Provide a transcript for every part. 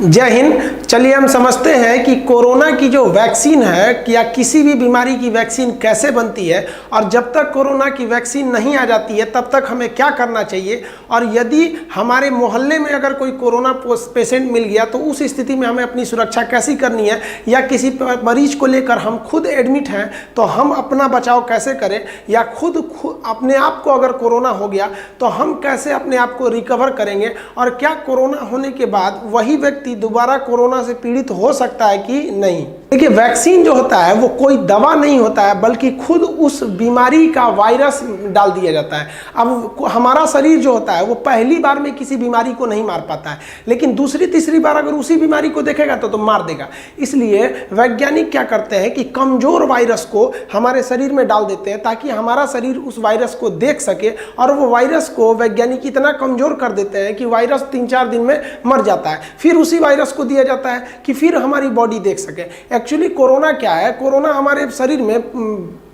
जय हिंद। चलिए हम समझते हैं कि कोरोना की जो वैक्सीन है या किसी भी बीमारी की वैक्सीन कैसे बनती है, और जब तक कोरोना की वैक्सीन नहीं आ जाती है तब तक हमें क्या करना चाहिए, और यदि हमारे मोहल्ले में अगर कोई कोरोना पेशेंट मिल गया तो उस स्थिति में हमें अपनी सुरक्षा कैसी करनी है, या किसी मरीज को लेकर हम खुद एडमिट हैं तो हम अपना बचाव कैसे करें, या खुद अपने आप को अगर कोरोना हो गया तो हम कैसे अपने आप को रिकवर करेंगे, और क्या कोरोना होने के बाद वही व्यक्ति दोबारा कोरोना से पीड़ित हो सकता है कि नहीं। देखिए, वैक्सीन जो होता है वो कोई दवा नहीं होता है, बल्कि खुद उस बीमारी का वायरस डाल दिया जाता है। अब हमारा शरीर जो होता है वो पहली बार में किसी बीमारी को नहीं मार पाता है, लेकिन दूसरी तीसरी बार अगर उसी बीमारी को देखेगा तो मार देगा। इसलिए वैज्ञानिक क्या करते हैं कि कमजोर वायरस को हमारे शरीर में डाल देते हैं ताकि हमारा शरीर उस वायरस को देख सके, और वो वायरस को वैज्ञानिक इतना कमजोर कर देते हैं कि वायरस 3-4 दिन में मर जाता है। फिर उसी वायरस को दिया जाता है कि फिर हमारी बॉडी देख सके। एक्चुअली कोरोना क्या है, कोरोना हमारे शरीर में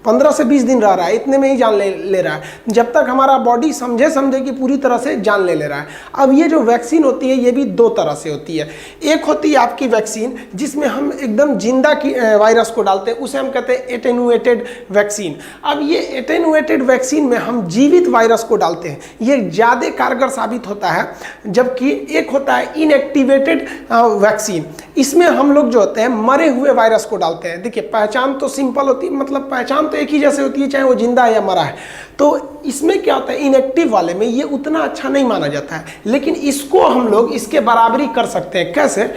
15 से 20 दिन रह रहा है, इतने में ही जान ले रहा है, जब तक हमारा बॉडी समझे कि पूरी तरह से जान ले रहा है। अब ये जो वैक्सीन होती है ये भी दो तरह से होती है। एक होती है आपकी वैक्सीन जिसमें हम एकदम जिंदा की वायरस को डालते हैं, उसे हम कहते हैं एटेनुएटेड वैक्सीन। अब ये एटेनुएटेड वैक्सीन में हम जीवित वायरस को डालते हैं, ये ज़्यादा कारगर साबित होता है। जबकि एक होता है इनएक्टिवेटेड वैक्सीन, इसमें हम लोग जो होते हैं मरे हुए वायरस को डालते हैं। देखिए, पहचान तो सिंपल होती है, मतलब पहचान तो एक ही जैसे होती है, चाहे वो जिंदा है या मरा है। तो इसमें क्या होता है, इनएक्टिव वाले में ये उतना अच्छा नहीं माना जाता है, लेकिन इसको हम लोग इसके बराबरी कर सकते हैं। कैसे?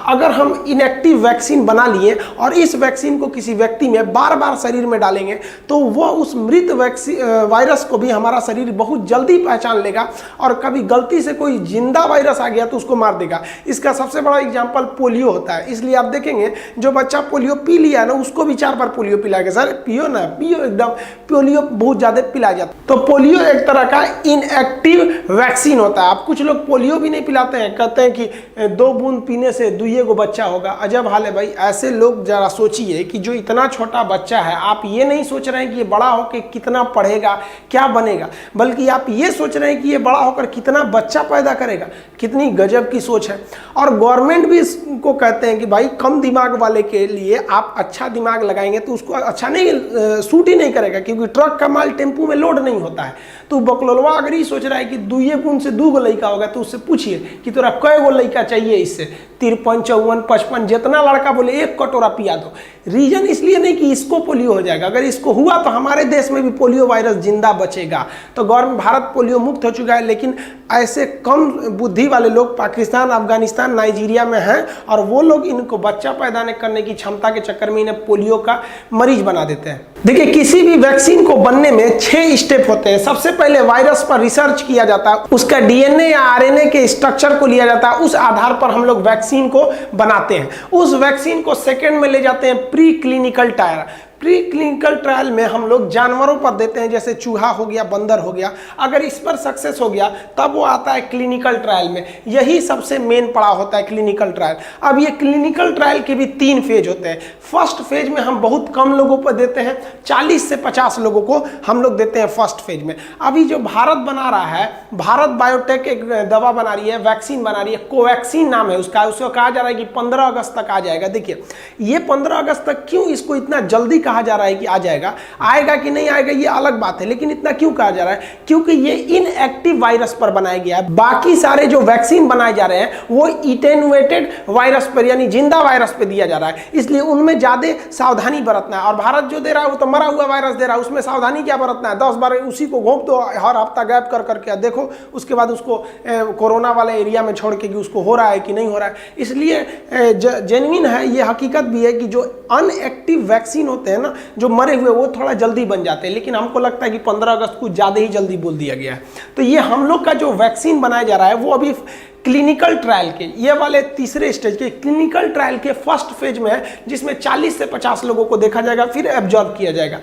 अगर हम इनएक्टिव वैक्सीन बना लिए और इस वैक्सीन को किसी व्यक्ति में बार बार शरीर में डालेंगे तो वो उस मृत वायरस को भी हमारा शरीर बहुत जल्दी पहचान लेगा, और कभी गलती से कोई जिंदा वायरस आ गया तो उसको मार देगा। इसका सबसे बड़ा एग्जाम्पल पोलियो होता है। इसलिए आप देखेंगे जो बच्चा पोलियो पी लिया ना, उसको भी 4 बार पोलियो पिलाएगा। सर पियो ना, पियो, एकदम पोलियो बहुत ज़्यादा पिलाया जाता है। तो पोलियो एक तरह का इनएक्टिव वैक्सीन होता है। आप कुछ लोग पोलियो भी नहीं पिलाते हैं, कहते हैं कि 2 बूंद पीने से 2 को बच्चा होगा। अजब हाल है भाई। ऐसे लोग जरा सोचिए कि जो इतना छोटा बच्चा है, आप ये नहीं सोच रहे हैं कि ये बड़ा होकर कितना पढ़ेगा, क्या बनेगा, बल्कि आप ये सोच रहे हैं कि ये बड़ा होकर कितना बच्चा पैदा करेगा। कितनी गजब की सोच है। और गवर्नमेंट भी इसको कहते हैं कि भाई कम दिमाग वाले के लिए आप अच्छा दिमाग लगाएंगे तो उसको अच्छा नहीं सूट ही नहीं करेगा, क्योंकि ट्रक का माल टेम्पू में लोड नहीं होता है। तो बकलोलवा अगर ही सोच रहा है कि 2 बूंद से 2 लड़का होगा तो उससे पूछिए कि तोरा कै गो लड़का चाहिए, इससे 53, 54, 55 जितना लड़का बोले 1 कटोरा पिया दो। रीजन इसलिए नहीं कि इसको पोलियो हो जाएगा, अगर इसको हुआ तो हमारे देश में भी पोलियो वायरस जिंदा बचेगा। तो गवर्नमेंट भारत पोलियो मुक्त हो चुका है, लेकिन ऐसे कम बुद्धि वाले लोग पाकिस्तान, अफगानिस्तान, नाइजीरिया में हैं, और वो लोग इनको बच्चा पैदा करने की क्षमता के चक्कर में इन्हें पोलियो का मरीज बना देते हैं। देखिए, किसी भी वैक्सीन को बनने में 6 स्टेप होते हैं। सबसे पहले वायरस पर रिसर्च किया जाता है, उसका डीएनए या आरएनए के स्ट्रक्चर को लिया जाता है, उस आधार पर हम लोग वैक्सीन को बनाते हैं। उस वैक्सीन को सेकंड में ले जाते हैं pre clinical trial. Pre clinical trial में हम लोग जानवरों पर देते हैं, जैसे चूहा हो गया, बंदर हो गया। अगर इस पर सक्सेस हो गया तब वो आता है क्लिनिकल ट्रायल में। यही सबसे मेन पड़ाव होता है क्लिनिकल ट्रायल। अब ये क्लिनिकल ट्रायल के भी 3 फेज होते हैं। फर्स्ट फेज में हम बहुत कम लोगों पर देते हैं, 40 से 50 लोगों को हम लोग देते हैं फर्स्ट फेज में। अभी जो भारत बना रहा है, भारत बायोटेक एक दवा बना रही है, वैक्सीन बना रही है, कोवैक्सीन नाम है उसका। उसको कहा जा रहा है कि 15 अगस्त तक आ जाएगा। देखिए, ये 15 अगस्त तक क्यों इसको इतना जल्दी कहा जा रहा है कि आ जाएगा, आएगा कि नहीं आएगा ये अलग बात है, लेकिन इतना क्यों कहा जा रहा है? क्योंकि ये इनएक्टिव वायरस पर बनाया गया है। बाकी सारे जो वैक्सीन बनाए जा रहे हैं वो एटेनुएटेड वायरस पर, यानी जिंदा वायरस पे दिया जा रहा है, इसलिए उनमें ज्यादा सावधानी बरतना है। और भारत जो दे रहा है वो तो मरा हुआ वायरस दे रहा है, उसमें सावधानी क्या बरतना है? 10 बार उसी को घोंप दो हर हफ्ता गैप कर करके, देखो उसके बाद उसको कोरोना वाले एरिया में छोड़ के कि उसको हो रहा है कि नहीं हो रहा है। इसलिए जेन्युइन है, ये हकीकत भी है कि जो अनएक्टिव वैक्सीन होते हैं ना, जो मरे हुए, वो थोड़ा जल्दी बन जाते हैं, लेकिन हमको लगता है कि 15 अगस्त को ज़्यादा ही जल्दी बोल दिया गया है। तो ये हम लोग का जो वैक्सीन बनाया जा रहा है वो अभी क्लिनिकल ट्रायल के ये वाले तीसरे स्टेज के क्लिनिकल ट्रायल के फर्स्ट फेज में है, जिसमें 40 से 50 लोगों को देखा जाएगा, फिर एब्जॉर्ब किया जाएगा।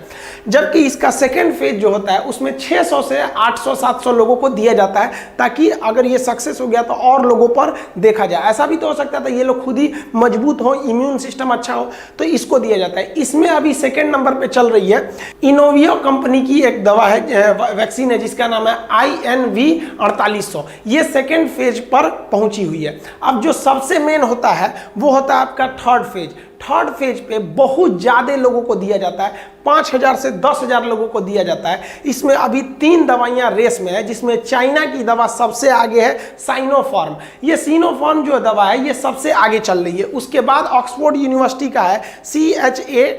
जबकि इसका सेकेंड फेज जो होता है उसमें 600 से 800, 700 लोगों को दिया जाता है, ताकि अगर ये सक्सेस हो गया तो और लोगों पर देखा जाए। ऐसा भी तो हो सकता था ये लोग खुद ही मजबूत हो, इम्यून सिस्टम अच्छा हो, तो इसको दिया जाता है। इसमें अभी सेकेंड नंबर पे चल रही है इनोवियो कंपनी की एक दवा है, वैक्सीन है, जिसका नाम है INV 4800। ये सेकेंड फेज पर पहुंची हुई है। अब जो सबसे मेन होता है वो होता है आपका थर्ड फेज। थर्ड फेज पे बहुत ज़्यादा लोगों को दिया जाता है, 5,000 से 10,000 लोगों को दिया जाता है। इसमें अभी 3 दवाइयां रेस में है, जिसमें चाइना की दवा सबसे आगे है, साइनोफार्म। ये साइनोफार्म जो दवा है ये सबसे आगे चल रही है। उसके बाद ऑक्सफोर्ड यूनिवर्सिटी का है CHADOX1,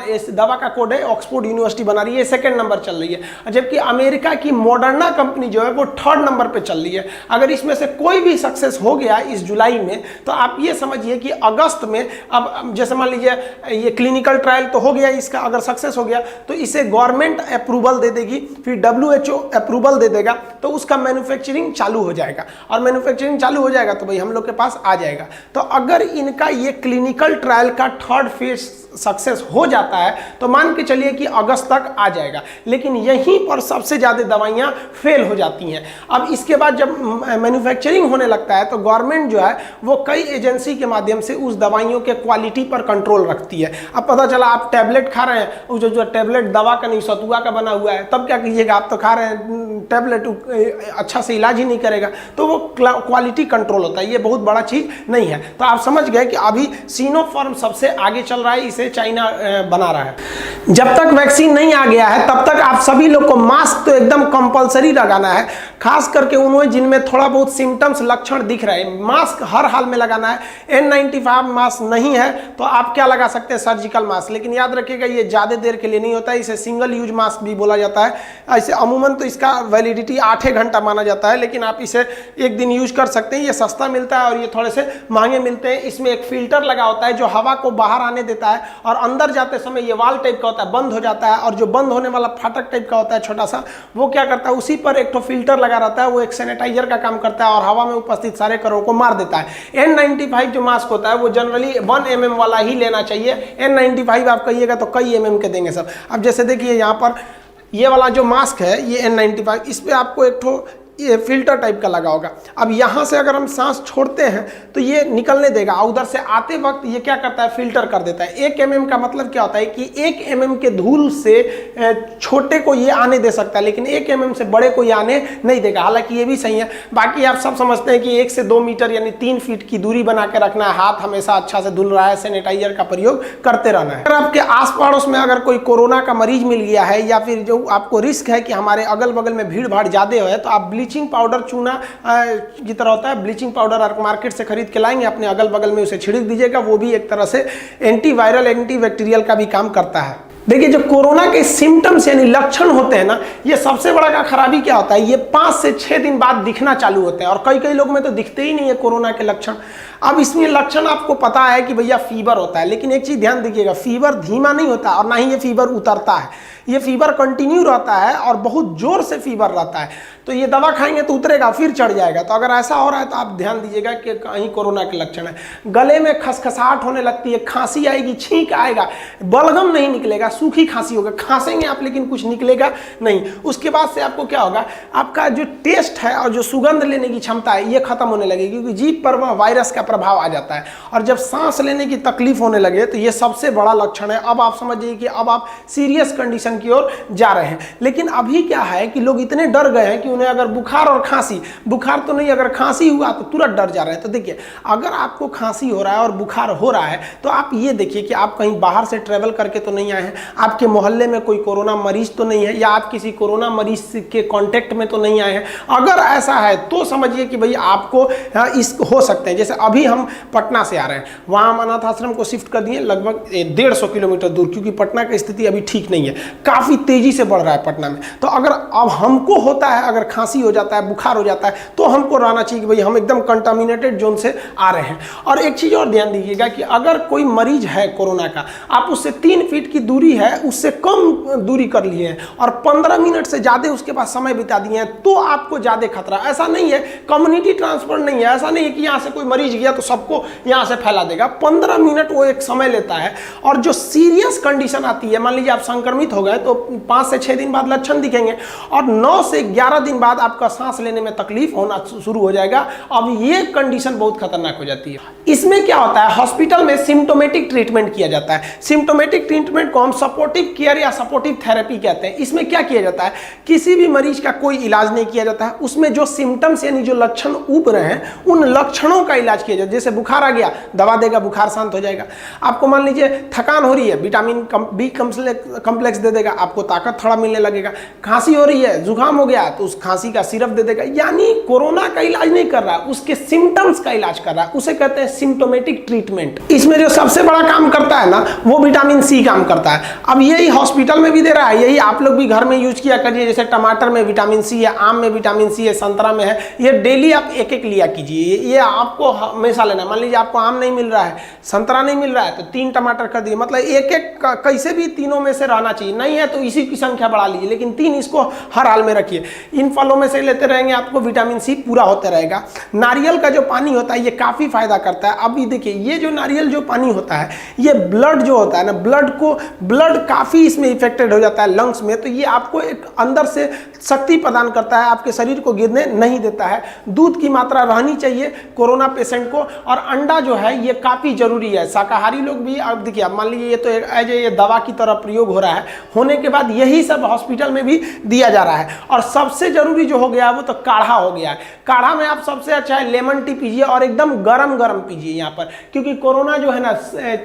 इस दवा का कोड है, ऑक्सफोर्ड यूनिवर्सिटी बना रही है, सेकंड नंबर चल रही है। जबकि अमेरिका की मॉडर्ना कंपनी जो है वो थर्ड नंबर पे चल रही है। अगर इसमें से कोई भी सक्सेस हो गया इस जुलाई में, तो आप ये समझिए कि अगस्त में, अब जैसे मान लीजिए ये क्लिनिकल ट्रायल तो हो गया इसका, अगर सक्सेस हो गया तो इसे गवर्नमेंट अप्रूवल दे देगी, फिर WHO अप्रूवल दे देगा, तो उसका मैन्युफैक्चरिंग चालू हो जाएगा। और मैन्युफैक्चरिंग चालू हो जाएगा तो भाई हम लोग के पास आ जाएगा। तो अगर इनका ये क्लिनिकल ट्रायल का थर्ड फेज सक्सेस हो जाता है तो मान के चलिए कि अगस्त तक आ जाएगा। लेकिन यहीं पर सबसे ज़्यादा दवाइयाँ फेल हो जाती हैं। अब इसके बाद जब मैन्युफैक्चरिंग होने लगता है तो गवर्नमेंट जो है वो कई एजेंसी के माध्यम से उस दवाइयों के क्वालिटी पर कंट्रोल रखती है। अब पता चला आप टैबलेट खा रहे हैं, वो जो टैबलेट दवा का नहीं सतुआ का बना हुआ है, तब क्या कीजिएगा, आप तो खा रहे हैं टैबलेट, अच्छा से इलाज ही नहीं करेगा, तो वो क्वालिटी कंट्रोल होता है। ये बहुत बड़ा चीज़ नहीं है। तो आप समझ गए कि अभी सिनोफार्म सबसे आगे चल रहा है, इसे चाइना बना रहा है। जब तक वैक्सीन नहीं आ गया है तब तक आप सभी लोग को मास्क तो एकदम कंपलसरी लगाना है, खास करके उन्होंने जिनमें थोड़ा बहुत सिम्टम्स लक्षण दिख रहे हैं, मास्क हर हाल में लगाना है। N95 मास्क नहीं है तो आप क्या लगा सकते हैं, सर्जिकल मास्क। लेकिन याद रखिएगा ये ज़्यादा देर के लिए नहीं होता है, इसे सिंगल यूज मास्क भी बोला जाता है। ऐसे अमूमन तो इसका वैलिडिटी 8 घंटा माना जाता है, लेकिन आप इसे एक दिन यूज कर सकते हैं। ये सस्ता मिलता है और ये थोड़े से महंगे मिलते हैं। इसमें एक फिल्टर लगा होता है जो हवा को बाहर आने देता है, और अंदर जाते समय ये वाल टाइप का होता है, बंद हो जाता है। और जो बंद होने वाला फाटक टाइप का होता है छोटा सा, वो क्या करता है, उसी पर एक तो फिल्टर लगा रहता है, वो एक सैनिटाइजर का काम करता है और हवा में उपस्थित सारे कणों को मार देता है। N95 जो मास्क होता है वो जनरली 1 mm वाला ही लेना चाहिए। N95 आप कहिएगा तो कई mm के देंगे सब। अब जैसे देखिए यहाँ पर ये वाला जो मास्क है ये N95, इस पर आपको एक ठो ये फिल्टर टाइप का लगा होगा। अब यहाँ से अगर हम सांस छोड़ते हैं तो ये निकलने देगा, और उधर से आते वक्त ये क्या करता है, फिल्टर कर देता है। 1 mm का मतलब क्या होता है कि 1 mm के धूल से छोटे को ये आने दे सकता है, लेकिन 1 mm से बड़े को ये आने नहीं देगा। हालांकि ये भी सही है। बाकी आप सब समझते हैं कि 1 से 2 मीटर यानी 3 फीट की दूरी बना के रखना है, हाथ हमेशा अच्छा से धुल रहा है, सैनिटाइजर का प्रयोग करते रहना है। अगर आपके आस पड़ोस में अगर कोई कोरोना का मरीज मिल गया है, या फिर जो आपको रिस्क है कि हमारे अगल बगल में भीड़ भाड़ ज़्यादा है, तो आप ब्लीचिंग पाउडर, चूना की तरह होता है, ब्लीचिंग पाउडर आप मार्केट से खरीद के लाएंगे, अपने अगल बगल में उसे छिड़क दीजिएगा। वो भी एक तरह से एंटीवायरल, एंटीबैक्टीरियल का भी काम करता है। देखिए जो कोरोना के सिम्टम्स यानी लक्षण होते हैं ना, ये सबसे बड़ा का खराबी क्या होता है, ये 5 से 6 दिन बाद दिखना चालू होते हैं, और कई लोग में तो दिखते ही नहीं है कोरोना के लक्षण। अब इसमें लक्षण आपको पता है कि भैया फीवर होता है, लेकिन एक चीज़ ध्यान दीजिएगा, फीवर धीमा नहीं होता और ना ही ये फीवर उतरता है। ये फीवर कंटिन्यू रहता है और बहुत जोर से फीवर रहता है। तो ये दवा खाएंगे तो उतरेगा, फिर चढ़ जाएगा। तो अगर ऐसा हो रहा है तो आप ध्यान दीजिएगा कि कहीं कोरोना के लक्षण है। गले में खसखसाहट होने लगती है, खांसी आएगी, छींक आएगा, बलगम नहीं निकलेगा, सूखी खांसी होगा, खांसेंगे आप लेकिन कुछ निकलेगा नहीं। उसके बाद से आपको क्या होगा, आपका जो टेस्ट है और जो सुगंध लेने की क्षमता है ये खत्म होने लगेगी, क्योंकि जीभ पर वह वायरस का प्रभाव आ जाता है। और जब सांस लेने की तकलीफ होने लगे तो ये सबसे बड़ा लक्षण है। अब आप समझिए कि अब आप सीरियस कंडीशन की ओर जा रहे हैं। लेकिन अभी क्या है कि लोग इतने डर गए हैं कि उन्हें अगर बुखार और खांसी, बुखार तो नहीं, अगर खांसी हुआ तो तुरंत डर जा रहे हैं। तो देखिए अगर आपको खांसी हो रहा है और बुखार हो रहा है तो आप ये देखिए कि आप कहीं बाहर से ट्रेवल करके तो नहीं आए हैं, आपके मोहल्ले में कोई कोरोना मरीज तो नहीं है, या आप किसी कोरोना मरीज के कांटेक्ट में तो नहीं आए हैं। अगर ऐसा है तो समझिए कि भाई आपको इस हो सकते हैं। जैसे अभी हम पटना से आ रहे हैं, वहाँ हम अनाथ आश्रम को शिफ्ट कर दिए लगभग 150 किलोमीटर दूर, क्योंकि पटना की स्थिति अभी ठीक नहीं है, काफ़ी तेजी से बढ़ रहा है पटना में। तो अगर अब हमको होता है, अगर खांसी हो जाता है, बुखार हो जाता है, तो हमको रहना चाहिए कि भाई हम एकदम कंटामिनेटेड जोन से आ रहे हैं। और एक चीज़ और ध्यान दीजिएगा कि अगर कोई मरीज है कोरोना का, आप उससे 3 फीट की दूरी है, उससे कम दूरी कर लिए हैं और 15 मिनट से ज़्यादा उसके पास समय बिता दिए हैं, तो आपको ज़्यादा खतरा। ऐसा नहीं है, कम्युनिटी ट्रांसफर नहीं है, ऐसा नहीं है कि यहाँ से कोई मरीज गया तो सबको यहाँ से फैला देगा। 15 मिनट वो एक समय लेता है। और जो सीरियस कंडीशन आती है, मान लीजिए आप संक्रमित हो गए तो 5 से 6 दिन बाद लक्षण दिखेंगे, और 9 से 11 दिन बाद आपका सांस लेने में तकलीफ होना शुरू हो जाएगा। अब ये कंडीशन बहुत खतरनाक हो जाती है। इसमें क्या होता है, हॉस्पिटल में सिम्टोमेटिक ट्रीटमेंट किया जाता है। सिम्टोमेटिक ट्रीटमेंट को हम सपोर्टिव केयर या सपोर्टिव थेरेपी कहते हैं। इसमें क्या किया जाता है, किसी भी मरीज का कोई इलाज नहीं किया जाता है, उसमें जो सिम्टम्स यानी जो लक्षण उभ रहे हैं उन लक्षणों का इलाज किया जाता है। जैसे बुखार आ गया, दवा देगा, बुखार शांत हो जाएगा। आपको मान लीजिए थकान हो रही है, विटामिन बी कम्प्लेक्स दे देगा, आपको ताकत थोड़ा मिलने लगेगा। खांसी हो रही है, जुकाम हो गया, तो उस खांसी का सिरप दे देगा। यानी कोरोना का इलाज नहीं कर रहा, उसके सिम्टम्स का इलाज कर रहा है, उसे कहते हैं सिम्टोमेटिक ट्रीटमेंट। इसमें जो सबसे बड़ा काम करता है ना, वो विटामिन सी काम करता है। अब यही हॉस्पिटल में भी दे रहा है, यही आप लोग भी घर में यूज किया करिए। जैसे टमाटर में विटामिन सी है, आम में विटामिन सी है, संतरा में है, ये डेली आप एक एक लिया कीजिए। ये आपको हमेशा लेना। मान लीजिए आपको आम नहीं मिल रहा है, संतरा नहीं मिल रहा है, तो 3 टमाटर कर दिए। मतलब एक एक कैसे भी तीनों में से रहना चाहिए, नहीं है तो इसी की संख्या बढ़ा लीजिए, लेकिन 3 इसको हर हाल में रखिए। इन फलों में से लेते रहेंगे, आपको विटामिन सी पूरा होता रहेगा। नारियल का जो पानी होता है ये काफी फायदा करता है। अभी देखिए, ये जो नारियल जो पानी होता है, ये ब्लड जो होता है ना, ब्लड काफी इसमें इफेक्टेड हो जाता है लंग्स में, तो ये आपको एक अंदर से शक्ति प्रदान करता है, आपके शरीर को गिरने नहीं देता है। दूध की मात्रा रहनी चाहिए कोरोना पेशेंट को, और अंडा जो है ये काफी जरूरी है। शाकाहारी लोग भी, अब देखिए, अब मान लीजिए ये तो एज ए दवा की तरह प्रयोग हो रहा है, होने के बाद यही सब हॉस्पिटल में भी दिया जा रहा है। और सबसे जरूरी जो हो गया वो तो काढ़ा हो गया है। काढ़ा में आप सबसे अच्छा है लेमन टी पीजिए, और एकदम गरम गरम पीजिए यहाँ पर, क्योंकि कोरोना जो है ना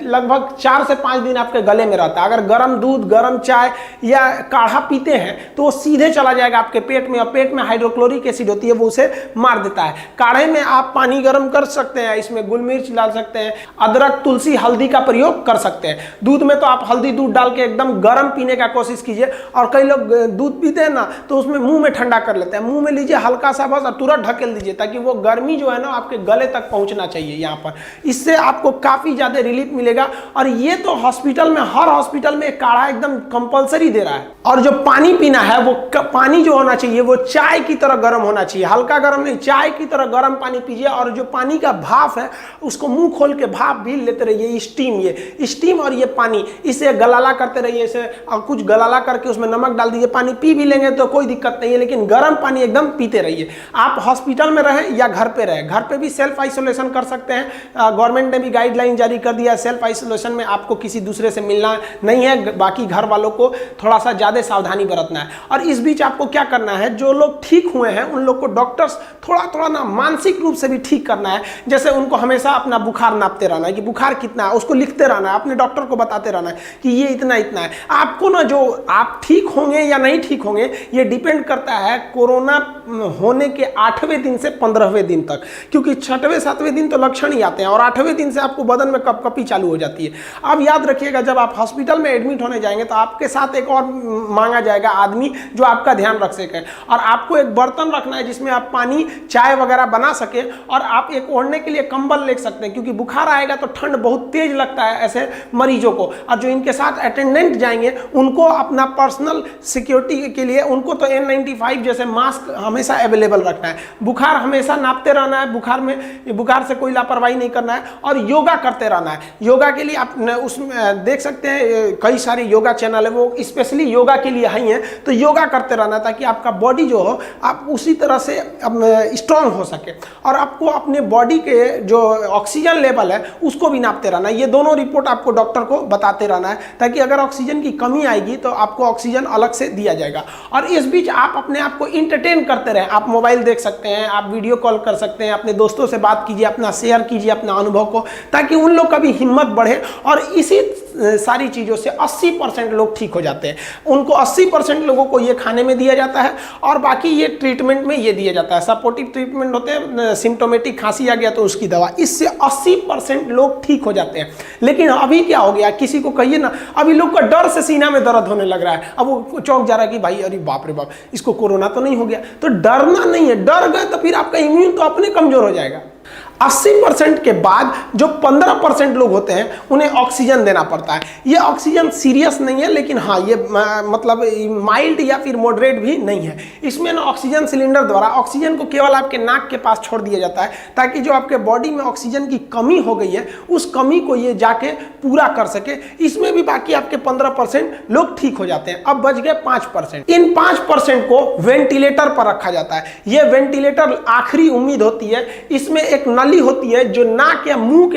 लगभग 4 से 5 दिन आपके गले में रहता है। अगर गर्म दूध, गर्म चाय या काढ़ा पीते हैं तो वो सीधे चला जाएगा आपके पेट में, और पेट में हाइड्रोक्लोरिक एसिड होती है, वो उसे मार देता है। काढ़े में आप पानी गर्म कर सकते हैं, इसमें गुल मिर्च डाल सकते हैं, अदरक, तुलसी, हल्दी का प्रयोग कर सकते हैं। दूध में तो आप हल्दी दूध डाल के एकदम गर्म पीने का कोशिश कीजिए। और कई लोग दूध पीते हैं ना, तो उसमें मुंह में ठंडा कर लेते हैं, मुंह में लीजिए हल्का सा बस, और तुरंत ढकेल दीजिए, ताकि वो गर्मी जो है ना आपके गले तक पहुंचना चाहिए यहाँ पर। इससे आपको काफी ज्यादा रिलीफ मिलेगा। और ये तो हॉस्पिटल में, हर हॉस्पिटल में काढ़ा एकदम कंपलसरी दे रहा है। और जो पानी पीना है, वो पानी जो होना चाहिए वो चाय की तरह गर्म होना चाहिए, हल्का गर्म नहीं, चाय की तरह गर्म पानी पीजिए। और जो पानी का भाप है उसको मुंह खोल के भाप भी लेते रहिए। स्टीम और ये पानी, इसे गलाला करते रहिए, इसे कुछ गलाला करके उसमें नमक डाल दीजिए। पानी पी भी लेंगे तो कोई दिक्कत नहीं है, लेकिन गर्म पानी एकदम पीते रहिए। आप हॉस्पिटल में रहें या घर पे रहें, घर पे भी सेल्फ आइसोलेशन कर सकते हैं। गवर्नमेंट ने भी गाइडलाइन जारी कर दिया है, सेल्फ आइसोलेशन में आपको किसी दूसरे से मिलना नहीं है, बाकी घर वालों को थोड़ा सा ज्यादा सावधानी बरतना है। और इस बीच आपको क्या करना है, जो लोग ठीक हुए हैं उन लोग को डॉक्टर्स थोड़ा ना मानसिक रूप से भी ठीक करना है। जैसे उनको हमेशा अपना बुखार नापते रहना है कि बुखार कितना है, उसको लिखते रहना है, अपने डॉक्टर को बताते रहना है कि ये इतना इतना है। आपको ना, जो आप ठीक होंगे या नहीं ठीक होंगे, ये डिपेंड करता है कोरोना होने के 8वें दिन से 15वें दिन तक, क्योंकि 6वें 7वें दिन तो लक्षण ही आते हैं, और 8वें दिन से आपको बदन में कपकपी चालू हो जाती है। अब याद रखिएगा, जब आप हॉस्पिटल में एडमिट होने जाएंगे तो आपके साथ एक और मांगा जाएगा आदमी जो आपका ध्यान रख सके, और आपको एक बर्तन रखना है जिसमें आप पानी, चाय वगैरह बना सके, और आप एक ओढ़ने के लिए कंबल ले सकते हैं, क्योंकि बुखार आएगा तो ठंड बहुत तेज लगता है ऐसे मरीजों को। और जो इनके साथ अटेंडेंट जाएंगे उनको अपना पर्सनल सिक्योरिटी के लिए उनको तो N95 जैसे मास्क हमेशा अवेलेबल रखना है। बुखार हमेशा नापते रहना है, बुखार से कोई लापरवाही नहीं करना है, और योगा करते रहना है। योगा के लिए आप उसमें देख सकते हैं कई सारे योगा चैनल है, वो स्पेशली योगा के लिए ही हैं। तो योगा करते रहना ताकि आपका बॉडी जो हो आप उसी तरह से स्ट्रांग हो सके। और आपको अपने बॉडी के जो ऑक्सीजन लेवल है उसको भी नापते रहना है। ये दोनों रिपोर्ट आपको डॉक्टर को बताते रहना है, ताकि अगर ऑक्सीजन की कमी आएगी तो आपको ऑक्सीजन अलग से दिया जाएगा। और इस बीच आप अपने आप को इंटरटेन करते रहें। आप मोबाइल देख सकते हैं, आप वीडियो कॉल कर सकते हैं, अपने दोस्तों से बात कीजिए, अपना शेयर कीजिए अपना अनुभव को, ताकि उन लोग का भी हिम्मत बढ़े। और इसी सारी चीज़ों से 80% लोग ठीक हो जाते हैं। उनको 80% लोगों को ये खाने में दिया जाता है, और बाकी ये ट्रीटमेंट में ये दिया जाता है। सपोर्टिव ट्रीटमेंट होते हैं, सिम्टोमेटिक खांसी आ गया तो उसकी दवा, इससे 80% लोग ठीक हो जाते हैं। लेकिन अभी क्या हो गया, किसी को कहिए ना, अभी लोग का डर से सीना में दर्द होने लग रहा है। अब वो चौंक जा रहा है कि भाई अरे बाप रे बाप, इसको कोरोना तो नहीं हो गया। तो डरना नहीं है, डर गए तो फिर आपका इम्यून तो अपने कमजोर हो जाएगा। 80% के बाद जो 15% लोग होते हैं उन्हें ऑक्सीजन देना पड़ता है। ये ऑक्सीजन सीरियस नहीं है, लेकिन हाँ ये मतलब माइल्ड या फिर मॉडरेट भी नहीं है। इसमें ना ऑक्सीजन सिलेंडर द्वारा ऑक्सीजन को केवल आपके नाक के पास छोड़ दिया जाता है, ताकि जो आपके बॉडी में ऑक्सीजन की कमी हो गई है उस कमी को ये जाके पूरा कर सके। इसमें भी बाकी आपके 15% लोग ठीक हो जाते हैं। अब बच गए 5%। इन 5% को वेंटिलेटर पर रखा जाता है। ये वेंटिलेटर आखिरी उम्मीद होती है। इसमें एक नली प्रणाली होती है जो नाक या मुंह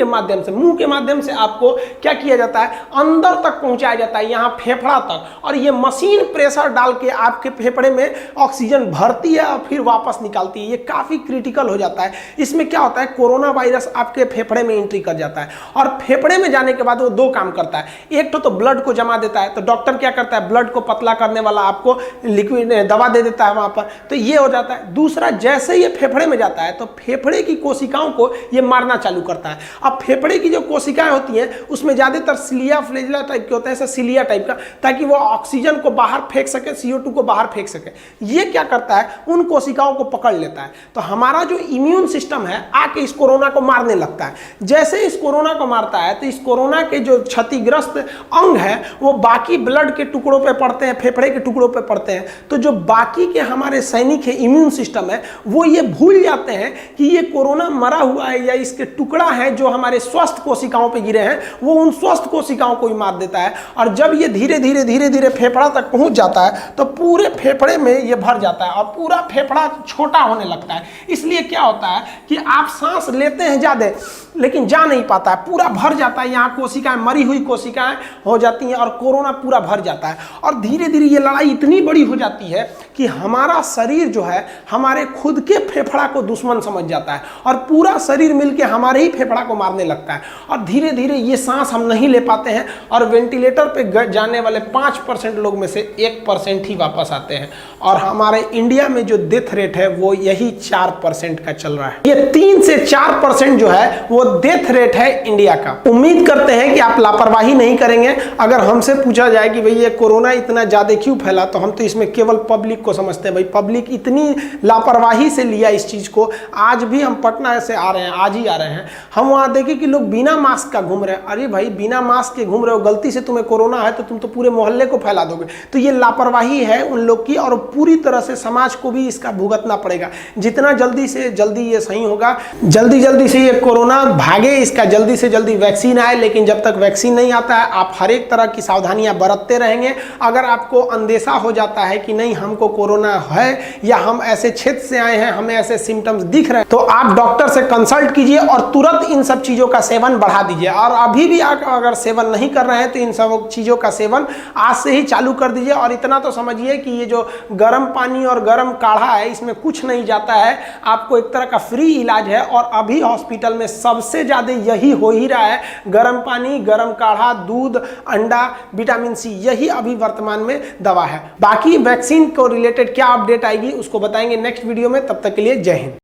के माध्यम से आपको क्या किया जाता है, अंदर तक पहुंचाया जाता है, यहाँ फेफड़ा तक, और ये मशीन प्रेशर डाल के आपके फेफड़े में ऑक्सीजन भरती है और फिर वापस निकालती है। ये काफी क्रिटिकल हो जाता है। इसमें क्या होता है, कोरोना वायरस आपके फेफड़े में एंट्री कर जाता है और फेफड़े में जाने के बाद वो दो काम करता है। एक तो ब्लड को जमा देता है, तो डॉक्टर क्या करता है, ब्लड को पतला करने वाला आपको लिक्विड दवा दे देता है वहां पर, तो ये हो जाता है। दूसरा, जैसे ये फेफड़े में जाता है तो फेफड़े की कोशिकाओं को ये मारना चालू करता है। अब फेफड़े की जो कोशिकाएं होती हैं उसमें ज्यादातर सिलिया फ्लैजिला टाइप के होते हैं, ऐसा सिलिया टाइप का, ताकि वो ऑक्सीजन को बाहर फेंक सके, CO2 को बाहर फेंक सके। ये क्या करता है, उन कोशिकाओं को पकड़ लेता है। तो हमारा जो इम्यून सिस्टम है आके इस कोरोना को मारने लगता है। जैसे इस कोरोना को मारता है तो इस कोरोना के जो क्षतिग्रस्त अंग है वो बाकी ब्लड के टुकड़ों पे पड़ते हैं, फेफड़े के टुकड़ों पे पड़ते हैं। तो जो बाकी के हमारे सैनिक है, इम्यून सिस्टम है, वो ये भूल जाते हैं कि ये कोरोना मरा हुआ है या इसके टुकड़ा है जो हमारे स्वस्थ कोशिकाओं पे गिरे हैं, वो उन स्वस्थ कोशिकाओं को ही मार देता है। और जब ये धीरे धीरे फेफड़ा तक पहुंच जाता है तो पूरे फेफड़े में ये भर जाता है और पूरा फेफड़ा छोटा होने लगता है। इसलिए क्या होता है कि आप सांस लेते हैं ज्यादा लेकिन जा नहीं पाता है, पूरा भर जाता है, यहाँ कोशिकाएं, मरी हुई कोशिकाएं हो जाती हैं और कोरोना पूरा भर जाता है। और धीरे धीरे ये लड़ाई इतनी बड़ी हो जाती है कि हमारा शरीर जो है हमारे खुद के फेफड़ा को दुश्मन समझ जाता है और पूरा शरीर मिलके हमारे ही फेफड़ा को मारने लगता है। और धीरे धीरे ये सांस हम नहीं ले पाते हैं और वेंटिलेटर पे जाने वाले 5% लोग में से 1% ही वापस आते हैं। और हमारे इंडिया में जो डेथ रेट है वो यही 4% का चल रहा है। ये 3 से 4% जो है वो डेथ रेट है इंडिया का। उम्मीद करते हैं कि आप लापरवाही नहीं करेंगे। अगर हमसे पूछा जाए कि भाई ये कोरोना इतना ज्यादा क्यों फैला, तो हम तो इसमें केवल पब्लिक को समझते हैं। भाई पब्लिक इतनी लापरवाही से लिया इस चीज को। आज भी हम पटना से आ रहे हैं, आज ही आ रहे हैं, हम वहां देखे कि लोग बिना मास्क का घूम रहे हैं। अरे भाई बिना मास्क के घूम रहे हो, गलती से तुम्हें कोरोना है तो तुम तो पूरे मोहल्ले को फैला दोगे। तो ये लापरवाही है उन लोग की और पूरी तरह से समाज को भी इसका भुगतना पड़ेगा। जितना जल्दी से जल्दी ये सही होगा, जल्दी से ये कोरोना भागे, इसका जल्दी से जल्दी वैक्सीन आए। लेकिन जब तक वैक्सीन नहीं आता है आप हर एक तरह की सावधानियां बरतते रहेंगे। अगर आपको अंदेशा हो जाता है कि नहीं हमको कोरोना है या हम ऐसे क्षेत्र से आए हैं, हमें ऐसे सिम्टम्स दिख रहे हैं, तो आप डॉक्टर से कंसल्ट कीजिए और तुरंत इन सब चीजों का सेवन बढ़ा दीजिए। और अभी भी आप अगर सेवन नहीं कर रहे हैं तो इन सब चीजों का सेवन आज से ही चालू कर दीजिए। और इतना तो समझिए कि ये जो गर्म पानी और गर्म काढ़ा है इसमें कुछ नहीं जाता है, आपको एक तरह का फ्री इलाज है। और अभी हॉस्पिटल में सबसे ज्यादा यही हो ही रहा है, गर्म पानी, गर्म काढ़ा, दूध, अंडा, विटामिन सी, यही अभी वर्तमान में दवा है। बाकी वैक्सीन को रिलेटेड क्या अपडेट आएगी उसको बताएंगे नेक्स्ट वीडियो में। तब तक के लिए जय हिंद।